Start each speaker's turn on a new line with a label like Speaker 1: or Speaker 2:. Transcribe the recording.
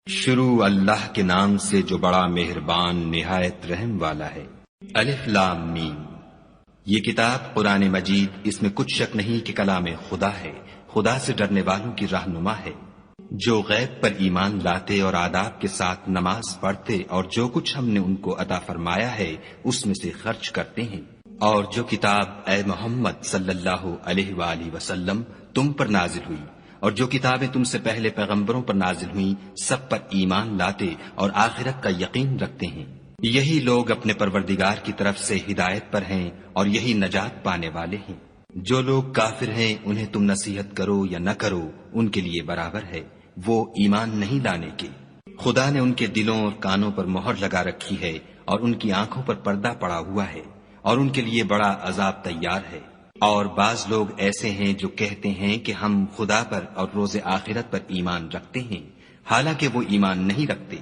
Speaker 1: شروع اللہ کے نام سے جو بڑا مہربان نہایت رحم والا ہے۔ الف لام میم۔ یہ کتاب قرآن مجید، اس میں کچھ شک نہیں کہ کلام خدا ہے، خدا سے ڈرنے والوں کی رہنما ہے، جو غیب پر ایمان لاتے اور آداب کے ساتھ نماز پڑھتے اور جو کچھ ہم نے ان کو عطا فرمایا ہے اس میں سے خرچ کرتے ہیں، اور جو کتاب اے محمد صلی اللہ علیہ وآلہ وسلم تم پر نازل ہوئی اور جو کتابیں تم سے پہلے پیغمبروں پر نازل ہوئیں سب پر ایمان لاتے اور آخرت کا یقین رکھتے ہیں، یہی لوگ اپنے پروردگار کی طرف سے ہدایت پر ہیں اور یہی نجات پانے والے ہیں۔ جو لوگ کافر ہیں انہیں تم نصیحت کرو یا نہ کرو ان کے لیے برابر ہے، وہ ایمان نہیں لانے کے۔ خدا نے ان کے دلوں اور کانوں پر مہر لگا رکھی ہے اور ان کی آنکھوں پر پردہ پڑا ہوا ہے اور ان کے لیے بڑا عذاب تیار ہے۔ اور بعض لوگ ایسے ہیں جو کہتے ہیں کہ ہم خدا پر اور روز آخرت پر ایمان رکھتے ہیں، حالانکہ وہ ایمان نہیں رکھتے۔